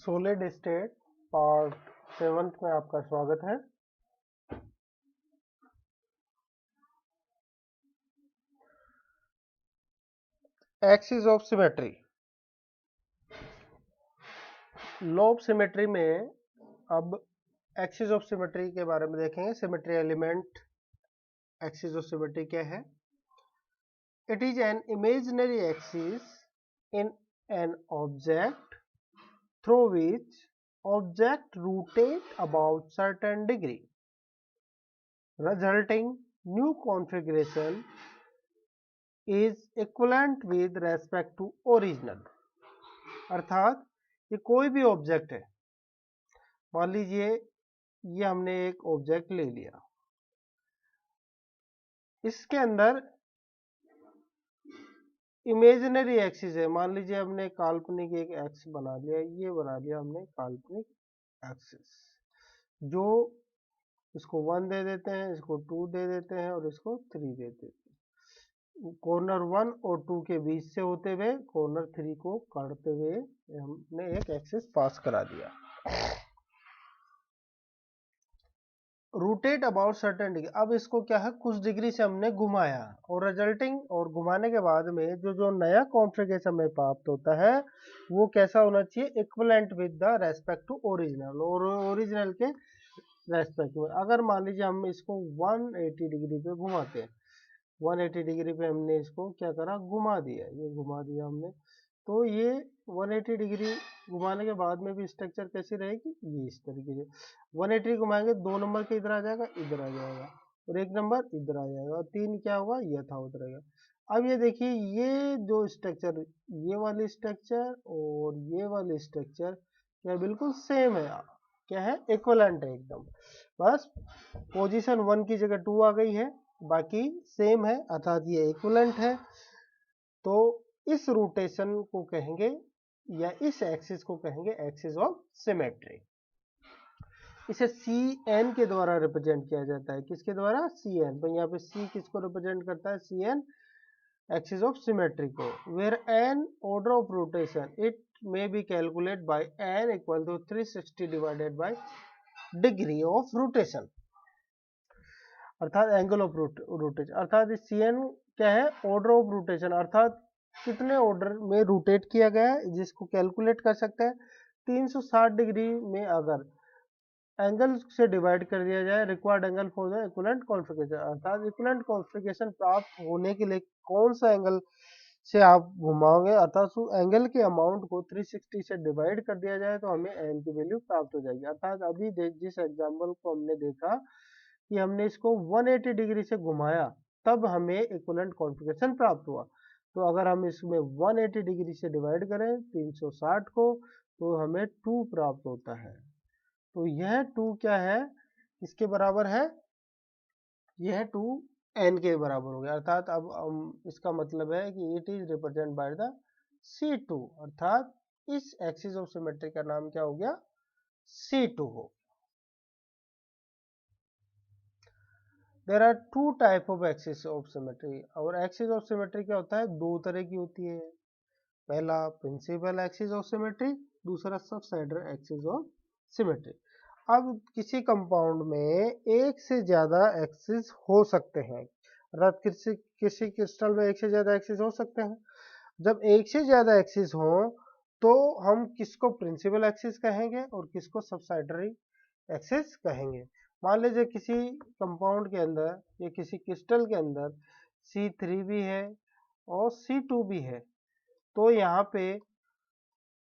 Solid state part 7 में आपका स्वागत है। Axis of symmetry. Law of symmetry में अब एक्सिस ऑफ सिमेट्री के बारे में देखेंगे। Symmetry element axis of symmetry क्या है? It is an imaginary axis in an object through which object rotate about certain degree, resulting new configuration is equivalent with respect to original। अर्थात ये कोई भी ऑब्जेक्ट है, मान लीजिए ये हमने एक ऑब्जेक्ट ले लिया, इसके अंदर इमेजिनरी एक्सिस है। मान लीजिए हमने काल्पनिक एक एक्स बना लिया, ये बना लिया हमने काल्पनिक एक्सिस, जो इसको 1 दे देते हैं, इसको 2 दे देते हैं और इसको 3 दे देते हैं। कॉर्नर 1 और 2 के बीच से होते हुए कॉर्नर 3 को काटते हुए हमने एक एक्सिस पास करा दिया। रोटेट अबाउट सर्टेन डिग्री, अब इसको क्या है, कुछ डिग्री से हमने घुमाया और रिजल्टिंग, और घुमाने के बाद में जो नया कॉन्फ़िगरेशन में प्राप्त होता है वो कैसा होना चाहिए, equivalent with the respect to original, और ओरिजिनल के रेस्पेक्ट में। अगर मान लीजिए हम इसको 180 डिग्री पे घुमाते हैं, 180 डिग्री पे हमने इसको क्या करा, घुमा दिया, ये घुमा दिया हमने, तो ये 180 डिग्री घुमाने के बाद में भी स्ट्रक्चर कैसी रहेगी, ये इस तरीके से 180 घुमाएंगे, 2 नंबर के इधर आ जाएगा, इधर आ जाएगा, और 1 नंबर इधर आ जाएगा, और 3 क्या होगा, यथावत रहेगा। अब ये देखिए, ये जो स्ट्रक्चर, ये वाली स्ट्रक्चर और ये वाली स्ट्रक्चर क्या बिल्कुल सेम है, क्या है, इक्विवेलेंट है एकदम। बस पोजीशन 1 की जगह 2 आ गई है, बाकी सेम है, अर्थात ये इक्विवेलेंट है। तो इस रोटेशन को कहेंगे, या इस एक्सिस को कहेंगे एक्सिस ऑफ सिमेट्री। इसे CN के द्वारा रिप्रेजेंट किया जाता है। किसके द्वारा? CN। तो यहाँ पे C किसको रिप्रेजेंट करता है? CN, एक्सिस ऑफ सिमेट्री को। Where N order of rotation, it may be calculated by N equal to 360 divided by degree of rotation, अर्थात एंगल ऑफ रोटेशन। अर्थात CN क्या है, ऑर्डर ऑफ रोटेशन, अर्थात कितने ऑर्डर में रोटेट किया गया है, जिसको कैलकुलेट कर सकते हैं। 360 डिग्री में अगर एंगल से डिवाइड कर दिया जाए, required angle for the equivalent configuration, अर्थात इक्विवेलेंट कॉन्फ़िगरेशन प्राप्त होने के लिए कौन सा एंगल से आप घुमाओगे, अर्थात उस एंगल के अमाउंट को 360 से डिवाइड कर दिया जाए तो हमें एन की वैल्यू प्राप्त हो जाएगी। अर्थात अभी जिस एग्जाम्पल को हमने देखा कि हमने इसको 180 डिग्री से घुमाया, तब हमें इक्विवेलेंट कॉन्फ़िगरेशन प्राप्त हुआ। तो अगर हम इसमें 180 डिग्री से डिवाइड करें 360 को, तो हमें 2 प्राप्त होता है। तो यह 2 क्या है, इसके बराबर है, यह 2 n के बराबर हो गया। अर्थात अब इसका मतलब है कि it is represent by the C2, अर्थात इस एक्सिस ऑफ सिमेट्री का नाम क्या हो गया, C2 हो। There are 2 type of axis of symmetry. और एक्सिस ऑफ सिमेट्री क्या होता है, 2 तरह की होती है। पहला प्रिंसिपल एक्सिस ऑफ सिमेट्री, दूसरा सबसाइडर एक्सिस ऑफ सिमेट्री। अब किसी कंपाउंड में एक से ज्यादा एक्सिस हो सकते हैं, अर्थात किसी क्रिस्टल में एक से ज्यादा एक्सिस हो सकते हैं। जब एक से ज्यादा एक्सिस हो तो हम किसको प्रिंसिपल एक्सिस कहेंगे और किसको सबसाइडरी एक्सिस कहेंगे। मान लीजिए किसी कंपाउंड के अंदर या किसी क्रिस्टल के अंदर C3 भी है और C2 भी है, तो यहाँ पे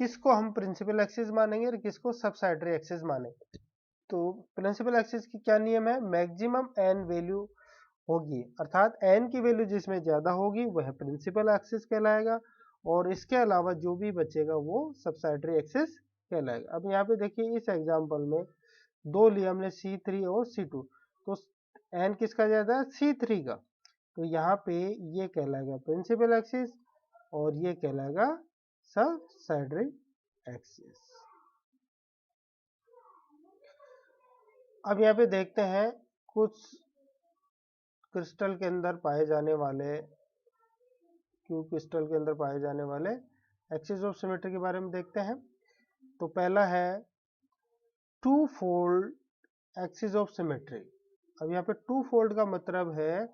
किसको हम प्रिंसिपल एक्सिस मानेंगे और किसको सबसाइडरी एक्सिस मानेंगे। तो प्रिंसिपल एक्सिस की क्या नियम है, मैक्सिमम n वैल्यू होगी, अर्थात n की वैल्यू जिसमें ज्यादा होगी वह प्रिंसिपल एक्सिस कहलाएगा, और इसके अलावा जो भी बचेगा वो सबसाइडरी एक्सिस कहलाएगा। अब यहाँ पे देखिए, इस एग्जांपल में 2 लिया हमने, C3 और C2, तो n किसका ज्यादा है, C3 का, तो यहाँ पे ये कहलाएगा प्रिंसिपल एक्सिस और ये कहलाएगा सबसाइडरी एक्सिस। अब यहाँ पे देखते हैं कुछ क्रिस्टल के अंदर पाए जाने वाले, क्यूब क्रिस्टल के अंदर पाए जाने वाले एक्सिस ऑफ सिमेट्री के बारे में देखते हैं। तो पहला है two fold axis of symmetry. अब यहाँ पे टू फोल्ड का मतलब है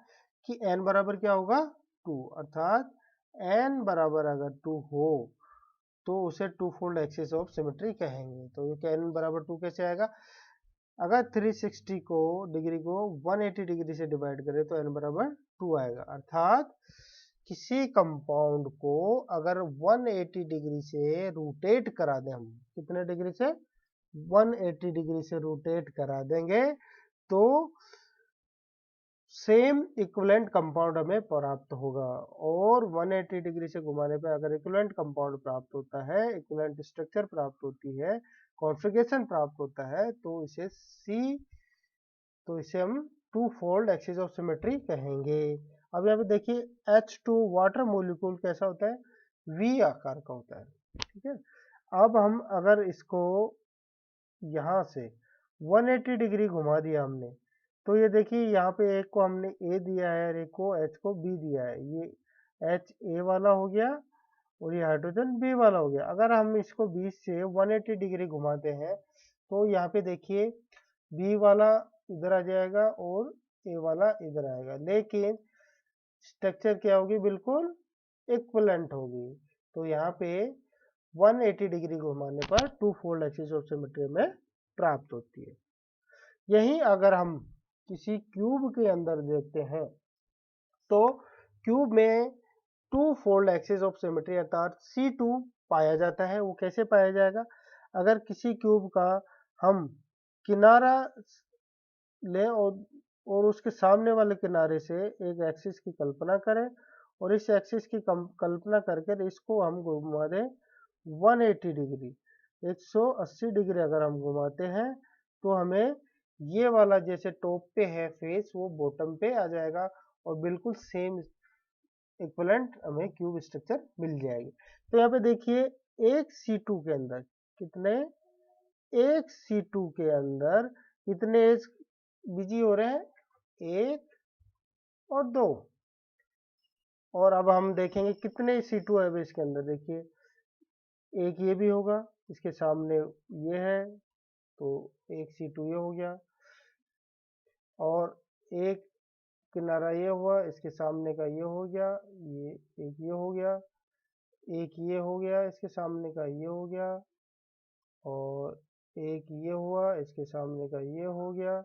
कि n बराबर क्या होगा 2, अर्थात n बराबर अगर 2 हो तो उसे two fold axis of symmetry कहेंगे। तो ये n बराबर 2 कैसे आएगा? अगर 360 को डिग्री को 180 डिग्री से डिवाइड करें तो n बराबर 2 आएगा, अर्थात किसी कंपाउंड को अगर 180 डिग्री से रोटेट करा दें हम, कितने डिग्री से? 180 डिग्री से रोटेट करा देंगे तो सेम इक्विवेलेंट कंपाउंड हमें प्राप्त होगा। और 180 डिग्री से घुमाने पे अगर इक्विवेलेंट कंपाउंड प्राप्त होता है, इक्विवेलेंट स्ट्रक्चर प्राप्त होती है, कॉन्फ़िगरेशन प्राप्त होता है, तो इसे हम two fold axis of symmetry कहेंगे। अब यहाँ पे देखिए H2 वाटर मोलिक्यूल कैसा होता है? V आकार का होता है, ठीक है। अब हम अगर इसको यहाँ से 180 डिग्री घुमा दिया हमने, तो ये देखिए यहाँ पे एक को हमने A दिया है और एक को H को B दिया है। ये H A वाला हो गया और ये हाइड्रोजन B वाला हो गया। अगर हम इसको 20 से 180 डिग्री घुमाते हैं तो यहाँ पे देखिए B वाला इधर आ जाएगा और A वाला इधर आएगा, लेकिन स्ट्रक्चर क्या होगी? बिल्कुल इक्विवेलेंट होगी। तो यहाँ पे 180 डिग्री घुमाने पर two fold axis of symmetry में प्राप्त होती है। यही अगर हम किसी क्यूब के अंदर देखते हैं तो क्यूब में two fold axis of symmetry अर्थात C2 पाया जाता है। वो कैसे पाया जाएगा? अगर किसी क्यूब का हम किनारा लें और उसके सामने वाले किनारे से एक एक्सिस की कल्पना करें और इस एक्सिस की कल्पना करके इसको हम घुमा दें 180 डिग्री, 180 डिग्री अगर हम घुमाते हैं तो हमें ये वाला जैसे टॉप पे है फेस वो बॉटम पे आ जाएगा और बिल्कुल सेम इक्विवेलेंट हमें क्यूब स्ट्रक्चर मिल जाएगी। तो यहाँ पे देखिए एक C2 के अंदर कितने, एक C2 के अंदर कितने बिजी हो रहे हैं? 1 और 2। और अब हम देखेंगे कितने C2 है इसके अंदर। देखिए एक ये भी होगा, इसके सामने ये है तो एक C2 ये हो गया, और एक किनारा ये हुआ, इसके सामने का ये हो गया, ये एक ये हो गया, एक ये हो गया, इसके सामने का ये हो गया, और एक ये हुआ, इसके सामने का ये हो गया,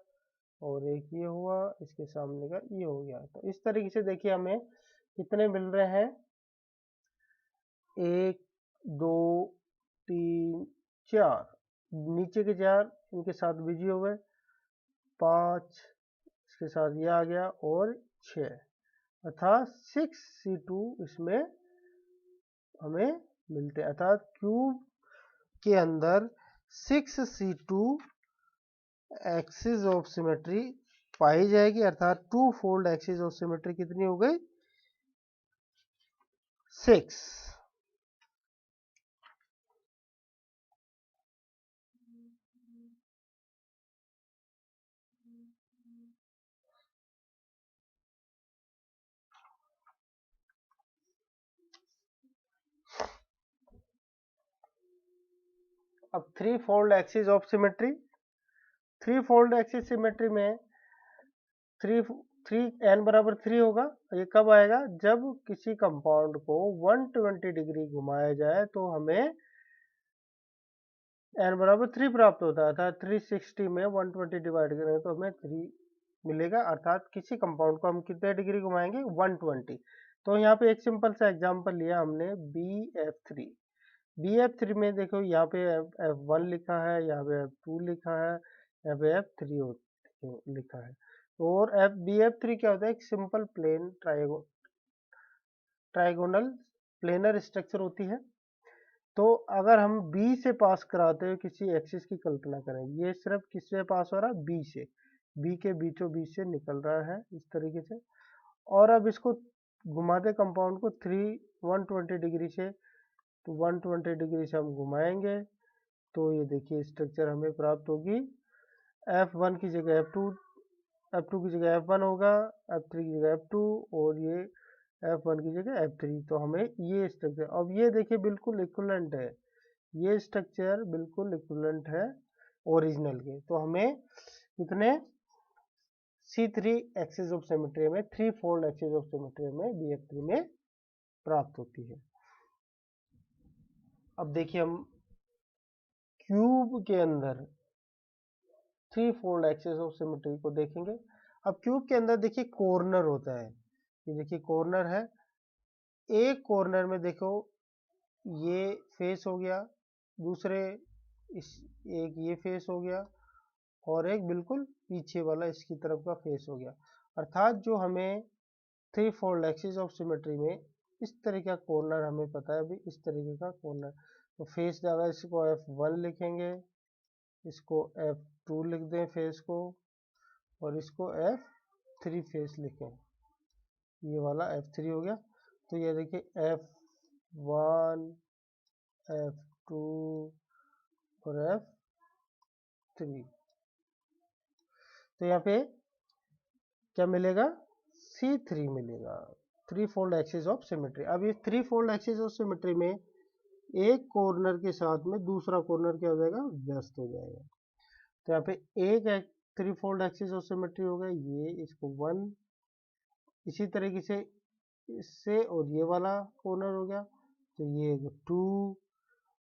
और एक ये हुआ, इसके सामने का ये हो गया। तो इस तरीके से देखिए हमें कितने मिल रहे हैं? 1 2 3 4, नीचे के 4 इनके साथ बिजी हो गए, 5 इसके साथ ये आ गया और 6, अर्थात 6C2 इसमें हमें मिलते हैं। अर्थात क्यूब के अंदर 6C2 एक्सिस ऑफ सिमेट्री पाई जाएगी, अर्थात two fold axis of symmetry कितनी हो गई? 6। अब three fold axis of symmetry, three fold axis symmetry में थ्री थ्री n बराबर 3 होगा। ये कब आएगा? जब किसी कंपाउंड को 120 डिग्री घुमाया जाए तो हमें n बराबर 3 प्राप्त होता है, अर्थात 360 में 120 डिवाइड करें तो हमें 3 मिलेगा, अर्थात किसी कंपाउंड को हम कितने डिग्री घुमाएंगे? 120। तो यहाँ पे एक सिंपल सा एग्जांपल लिया हमने BF3। BF3 में देखो यहाँ पे F1 लिखा है, यहाँ पे F2 लिखा है, यहाँ पे F3 लिखा है। और BF3 क्या होता है? एक simple plain trigonal planar structure होती है। तो अगर हम B से पास कराते हुए किसी एक्सिस की कल्पना करें, ये सिर्फ किससे पास हो रहा है? B से, B के बीचों बीच से निकल रहा है इस तरीके से। और अब इसको घुमाते कंपाउंड को 120 डिग्री से, तो 120 डिग्री से हम घुमाएंगे तो ये देखिए स्ट्रक्चर हमें प्राप्त होगी। F1 की जगह F2 की जगह F1 होगा, F3 की जगह F2 और ये F1 की जगह F3। तो हमें ये स्ट्रक्चर, अब ये देखिए बिल्कुल इक्विवेलेंट है, ये स्ट्रक्चर बिल्कुल इक्विवेलेंट है ओरिजिनल के। तो हमें कितने C3 एक्सिस ऑफ सिमेट्री में, 3 फोल्ड एक्सिस ऑफ सिमेट्री में BF3 में प्राप्त होती है। अब देखिए हम क्यूब के अंदर 3 फोल्ड एक्सिस ऑफ सिमेट्री को देखेंगे। अब क्यूब के अंदर देखिए कॉर्नर होता है, ये देखिए कॉर्नर है। एक कॉर्नर में देखो ये फेस हो गया, दूसरे इस एक ये फेस हो गया, और एक बिल्कुल पीछे वाला इसकी तरफ का फेस हो गया। अर्थात जो हमें 3 फोल्ड एक्सिस ऑफ सिमेट्री में इस तरह का कॉर्नर हमें पता है, अभी इस तरीके का कॉर्नर। तो फेस जगह इसको F1 लिखेंगे, इसको F2 लिख दें फेस को, और इसको F3 फेस लिखें। ये वाला F3 हो गया। तो ये देखिए F1, F2 और F3। तो यहाँ पे क्या मिलेगा? C3 मिलेगा, 3 फोल्ड एक्सिस ऑफ सिमेट्री। अब ये 3 फोल्ड एक्सिस ऑफ सिमेट्री में एक कॉर्नर के साथ में दूसरा कॉर्नर क्या हो जाएगा? व्यस्त हो जाएगा। तो यहाँ पे एक 3 फोल्ड एक्सिस ऑफ सिमेट्री हो गया, ये इसको 1, इसी तरीके से इससे और ये वाला कॉर्नर हो गया, तो ये 2,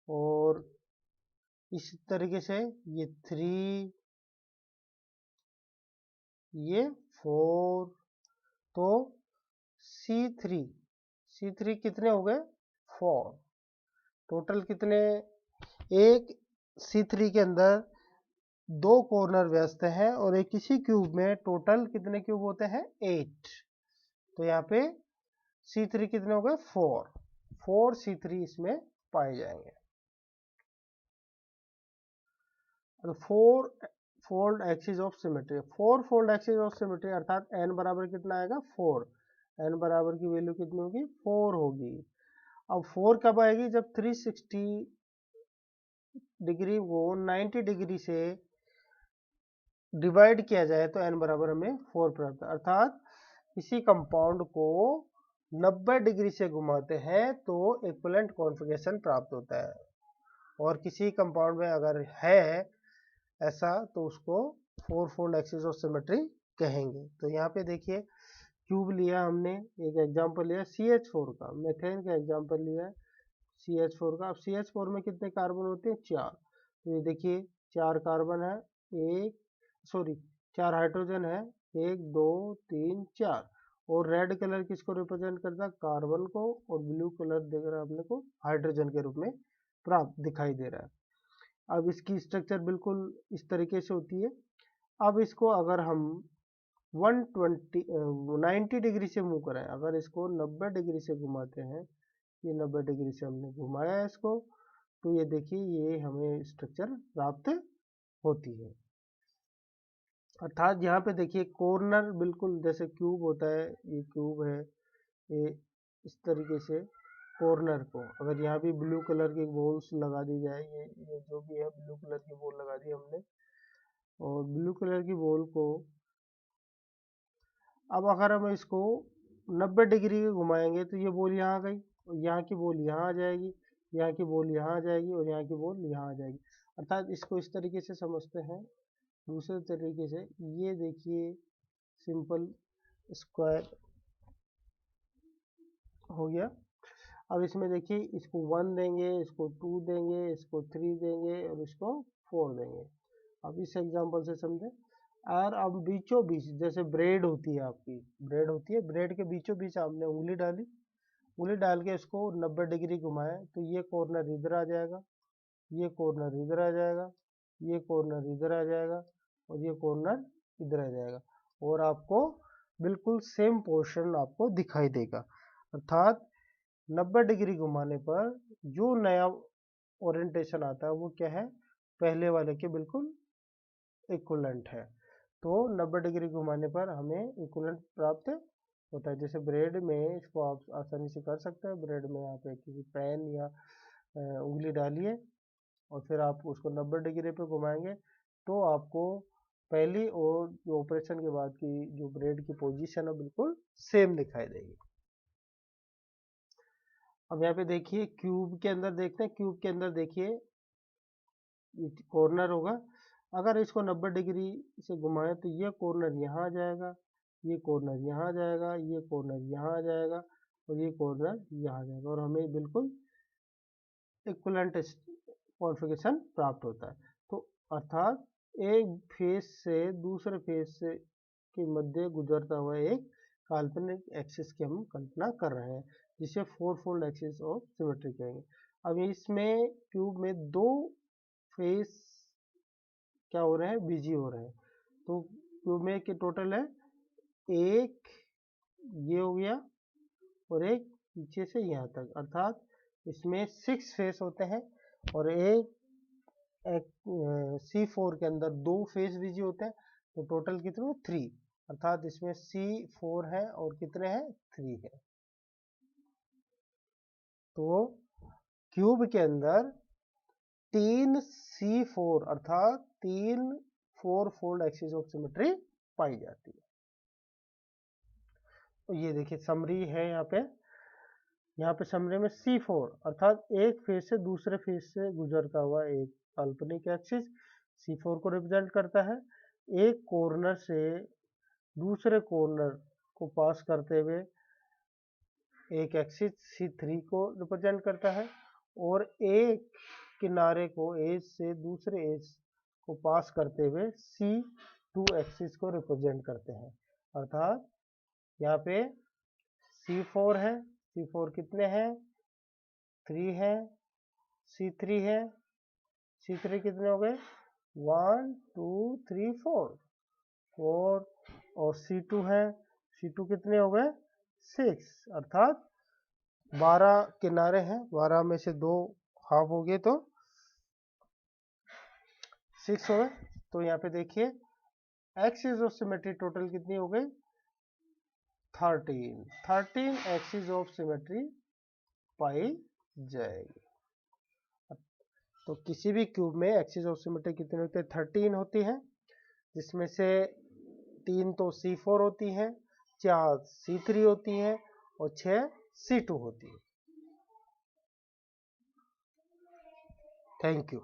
और इस तरीके से ये 3, ये 4। तो C3 कितने हो गए? 4। टोटल कितने? एक C3 के अंदर 2 कॉर्नर व्यस्त हैं, और एक किसी क्यूब में टोटल कितने क्यूब होते हैं? 8। तो यहाँ पे C3 कितने हो गए? 4 C3 इसमें पाए जाएंगे। तो 4 fold axis of symmetry, 4 fold axis of symmetry अर्थात n बराबर कितना आएगा? 4। n बराबर की वैल्यू कितनी होगी? 4 होगी। अब 4 कब आएगी? जब 360 डिग्री को 90 डिग्री से डिवाइड किया जाए तो n बराबर हमें 4 प्राप्त। अर्थात किसी कंपाउंड को 90 डिग्री से घुमाते हैं तो इक्विवेलेंट कॉन्फ़िगरेशन प्राप्त होता है, और किसी कंपाउंड में अगर है ऐसा तो उसको 4 फोल्ड एक्सिस ऑफ सिमेट्री कहेंगे। तो यहाँ पे देखिए क्यूब लिया हमने, एक एग्जांपल लिया CH4 का, मेथेन का एग्जांपल लिया है CH4 का। अब CH4 में कितने कार्बन होते हैं? 4। तो ये देखिए 4 कार्बन है, 4 हाइड्रोजन है, 1 2 3 4। और रेड कलर किसको रिप्रेजेंट करता है? कार्बन को। और ब्लू कलर देख रहा है अपने को हाइड्रोजन के रूप में प्राप्त दिखाई दे रहा है। अब इसकी स्ट्रक्चर बिल्कुल इस तरीके से होती है। अब इसको अगर हम 90 डिग्री से मूव कराएं, अगर इसको 90 डिग्री से घुमाते हैं, ये 90 डिग्री से हमने घुमाया है इसको, तो ये देखिए ये हमें स्ट्रक्चर प्राप्त होती है। अर्थात यहाँ पे देखिए कॉर्नर बिल्कुल जैसे क्यूब होता है, ये क्यूब है, ये इस तरीके से कॉर्नर को अगर यहाँ भी ब्लू कलर की बॉल्स लगा दी जाए, ये जो भी है ब्लू कलर की बॉल लगा दी हमने, और ब्लू कलर की बॉल को अब अगर हम इसको 90 डिग्री घुमाएंगे तो ये बॉल यहाँ आ गई, और यहाँ की बॉल यहाँ आ जाएगी, यहाँ की बॉल यहाँ आ जाएगी, और यहाँ की बॉल यहाँ आ जाएगी। अर्थात इसको इस तरीके से समझते हैं। दूसरे तरीके से ये देखिए सिंपल स्क्वायर हो गया। अब इसमें देखिए इसको 1 देंगे, इसको 2 देंगे, इसको 3 देंगे, और इसको 4 देंगे। अब इस एग्जांपल से समझें। और अब बीचों बीच जैसे ब्रेड होती है, आपकी ब्रेड होती है, ब्रेड के बीचों बीच आपने उंगली डाली, उंगली डाल के इसको 90 डिग्री घुमाए तो ये कॉर्नर इधर आ जाएगा, ये कॉर्नर इधर आ जाएगा, ये कॉर्नर इधर आ जाएगा, और ये कॉर्नर इधर आ जाएगा, और आपको बिल्कुल सेम पोर्शन आपको दिखाई देगा। अर्थात 90 डिग्री घुमाने पर जो नया ओरिएंटेशन आता है वो क्या है? पहले वाले के बिल्कुल इक्विवेलेंट है। तो 90 डिग्री घुमाने पर हमें इक्विवेलेंट प्राप्त होता है। जैसे ब्रेड में इसको आप आसानी से कर सकते हैं, ब्रेड में आप एक किसी पैन या उंगली डालिए, और फिर आप उसको 90 डिग्री पे घुमाएंगे तो आपको पहली और जो ऑपरेशन के बाद की जो ब्रेड की पोजीशन है बिल्कुल सेम दिखाई देगी। अब यहाँ पे देखिए क्यूब के अंदर देखते हैं, क्यूब के अंदर देखिए कॉर्नर होगा, अगर इसको 90 डिग्री से घुमाएं तो ये कॉर्नर यहाँ आ जाएगा, ये कॉर्नर यहाँ आ जाएगा, ये कॉर्नर यहाँ आ जाएगा और ये कॉर्नर यहाँ आ जाएगा और हमें बिल्कुल इक्विवेलेंट कॉन्फ़िगरेशन प्राप्त होता है। तो अर्थात एक फेस से दूसरे फेस से के मध्य गुजरता हुआ एक काल्पनिक एक्सिस की हम कल्पना कर रहे हैं, जिसे four fold axis of symmetry कहेंगे। अब इसमें क्यूब में दो फेस क्या हो रहे हैं, बिजी हो रहे हैं। तो क्यूब में के टोटल है एक, ये हो गया, और एक पीछे से यहाँ तक, अर्थात इसमें 6 फेस होते हैं और एक C4 के अंदर 2 फेस बिजी होते हैं। तो टोटल कितने, 3, अर्थात इसमें C4 है और कितने हैं, 3 है। तो क्यूब के अंदर 3 C4 अर्थात 3 fourfold axis of symmetry पाई जाती है। तो ये देखिए समरी है यहाँ पे समरी में C4 अर्थात एक फेस से दूसरे फेस से गुजरता हुआ एक काल्पनिक एक्सिस C4 को रिप्रेजेंट करता है। एक कॉर्नर से दूसरे कॉर्नर को पास करते हुए एक एक्सिस C3 को रिप्रेजेंट करता है और एक किनारे को एज से दूसरे एज को पास करते हुए C2 एक्सिस को रिप्रेजेंट करते हैं। अर्थात यहाँ पे C4 है, C4 कितने हैं, 3 है, C3 है, C3 कितने हो गए, 1 2 3 4 और C2 है, C2 कितने हो गए, 6, अर्थात 12 किनारे हैं, 12 में से 2 हाफ हो गए तो 6 हो गए। तो यहाँ पे देखिए एक्सिस ऑफ सिमेट्री टोटल कितनी हो गई, 13 एक्सिस ऑफ सिमेट्री पाई जाएगी। तो किसी भी क्यूब में एक्सिस ऑफ सिमेट्री कितनी होती है, 13 होती है, जिसमें से 3 तो C4 होती हैं, 4 C3 होती हैं और 6 C2 होती है। Thank you.